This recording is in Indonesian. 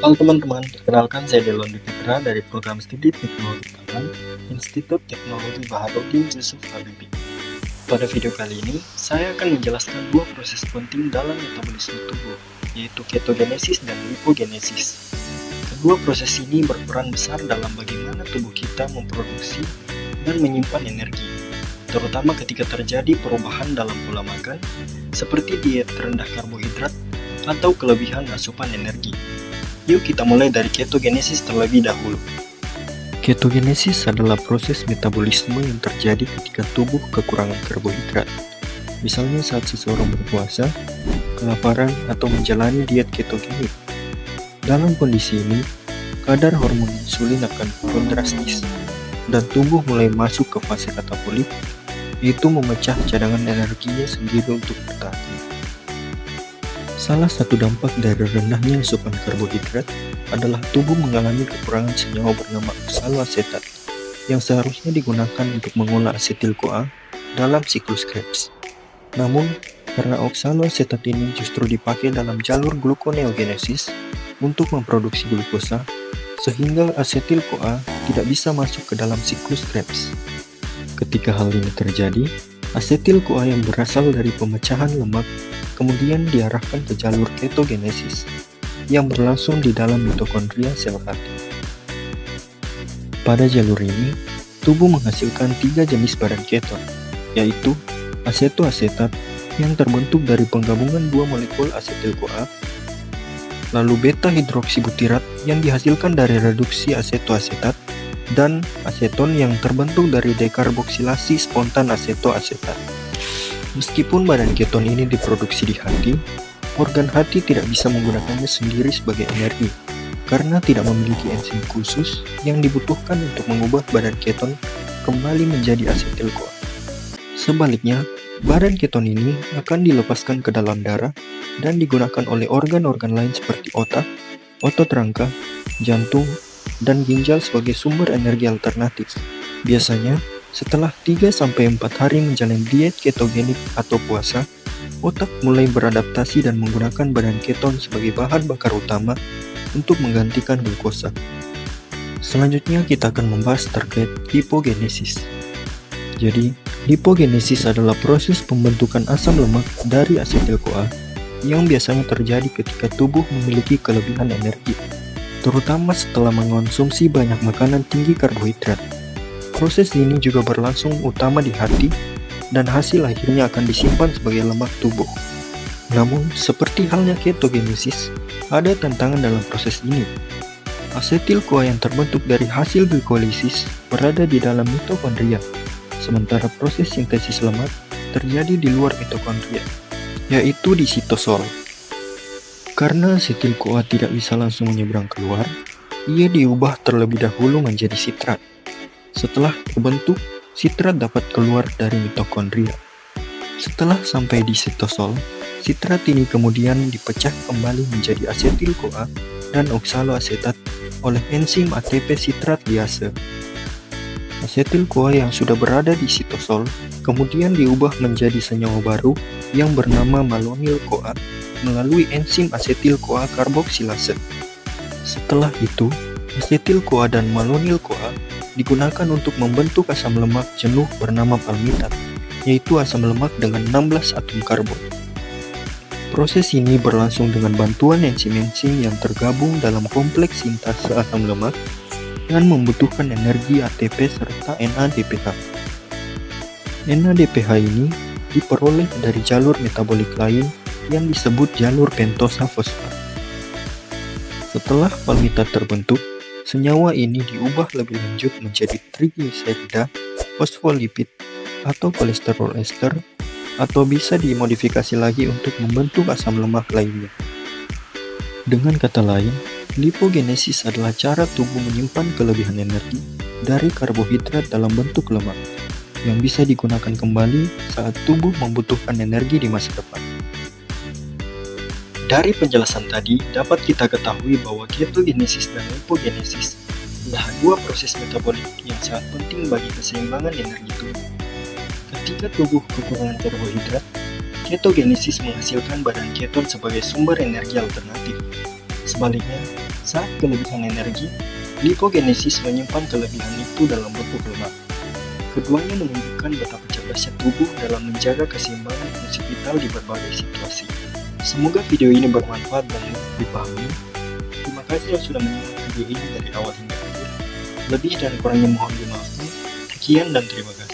Halo teman-teman, perkenalkan saya Delon Fitra dari Program Studi Teknologi Pangan, Institut Teknologi Baharudin Yusuf Habibie. Pada video kali ini, saya akan menjelaskan dua proses penting dalam metabolisme tubuh, yaitu ketogenesis dan lipogenesis. Kedua proses ini berperan besar dalam bagaimana tubuh kita memproduksi dan menyimpan energi, terutama ketika terjadi perubahan dalam pola makan, seperti diet rendah karbohidrat atau kelebihan asupan energi. Yuk kita mulai dari ketogenesis terlebih dahulu. Ketogenesis adalah proses metabolisme yang terjadi ketika tubuh kekurangan karbohidrat. Misalnya saat seseorang berpuasa, kelaparan, atau menjalani diet ketogenik. Dalam kondisi ini, kadar hormon insulin akan turun drastis, dan tubuh mulai masuk ke fase katabolik, yaitu memecah cadangan energinya sendiri untuk bertahan. Salah satu dampak dari rendahnya asupan karbohidrat adalah tubuh mengalami kekurangan senyawa bernama oksaloasetat yang seharusnya digunakan untuk mengolah asetil-CoA dalam siklus Krebs. Namun, karena oksaloasetat ini justru dipakai dalam jalur gluconeogenesis untuk memproduksi glukosa, sehingga asetil-CoA tidak bisa masuk ke dalam siklus Krebs. Ketika hal ini terjadi, asetil-CoA yang berasal dari pemecahan lemak kemudian diarahkan ke jalur ketogenesis yang berlangsung di dalam mitokondria sel hati. Pada jalur ini, tubuh menghasilkan 3 jenis badan keton, yaitu asetoasetat yang terbentuk dari penggabungan 2 molekul asetil-CoA, lalu beta-hidroksibutirat yang dihasilkan dari reduksi asetoasetat, dan aseton yang terbentuk dari dekarboksilasi spontan asetoasetat. Meskipun badan keton ini diproduksi di hati, organ hati tidak bisa menggunakannya sendiri sebagai energi, karena tidak memiliki enzim khusus yang dibutuhkan untuk mengubah badan keton kembali menjadi asetil-CoA. Sebaliknya, badan keton ini akan dilepaskan ke dalam darah dan digunakan oleh organ-organ lain seperti otak, otot rangka, jantung, dan ginjal sebagai sumber energi alternatif. Biasanya, setelah 3-4 hari menjalani diet ketogenik atau puasa, otak mulai beradaptasi dan menggunakan badan keton sebagai bahan bakar utama untuk menggantikan glukosa. Selanjutnya kita akan membahas terkait lipogenesis. Jadi, lipogenesis adalah proses pembentukan asam lemak dari asetil-CoA yang biasanya terjadi ketika tubuh memiliki kelebihan energi, terutama setelah mengonsumsi banyak makanan tinggi karbohidrat. Proses ini juga berlangsung utama di hati, dan hasil akhirnya akan disimpan sebagai lemak tubuh. Namun, seperti halnya ketogenesis, ada tantangan dalam proses ini. Asetil-CoA yang terbentuk dari hasil glikolisis berada di dalam mitokondria, sementara proses sintesis lemak terjadi di luar mitokondria, yaitu di sitosol. Karena asetil-CoA tidak bisa langsung menyeberang keluar, ia diubah terlebih dahulu menjadi sitrat. Setelah terbentuk, sitrat dapat keluar dari mitokondria. Setelah sampai di sitosol, sitrat ini kemudian dipecah kembali menjadi asetil-CoA dan oksaloasetat oleh enzim ATP sitrat liase. Asetil-CoA yang sudah berada di sitosol kemudian diubah menjadi senyawa baru yang bernama malonyl-CoA melalui enzim asetil-CoA karboksilase. Setelah itu, asetil-CoA dan malonyl-CoA digunakan untuk membentuk asam lemak jenuh bernama palmitat, yaitu asam lemak dengan 16 atom karbon. Proses ini berlangsung dengan bantuan enzim-enzim yang tergabung dalam kompleks sintase asam lemak dan membutuhkan energi ATP serta NADPH. NADPH ini diperoleh dari jalur metabolik lain yang disebut jalur pentosa fosfat. Setelah palmitat terbentuk, senyawa ini diubah lebih lanjut menjadi trigliserida, fosfolipid, atau kolesterol ester, atau bisa dimodifikasi lagi untuk membentuk asam lemak lainnya. Dengan kata lain, lipogenesis adalah cara tubuh menyimpan kelebihan energi dari karbohidrat dalam bentuk lemak, yang bisa digunakan kembali saat tubuh membutuhkan energi di masa depan. Dari penjelasan tadi, dapat kita ketahui bahwa ketogenesis dan lipogenesis adalah dua proses metabolik yang sangat penting bagi keseimbangan energi tubuh. Ketika tubuh kekurangan karbohidrat, ketogenesis menghasilkan badan keton sebagai sumber energi alternatif. Sebaliknya, Saat kelebihan energi, lipogenesis menyimpan kelebihan itu dalam bentuk lemak. Keduanya menunjukkan betapa cerdasnya tubuh dalam menjaga keseimbangan fungsi vital di berbagai situasi. Semoga video ini bermanfaat dan mudah dipahami. Terima kasih yang sudah menonton video ini dari awal hingga akhir. Lebih dan kurangnya mohon dimaafkan. Sekian dan terima kasih.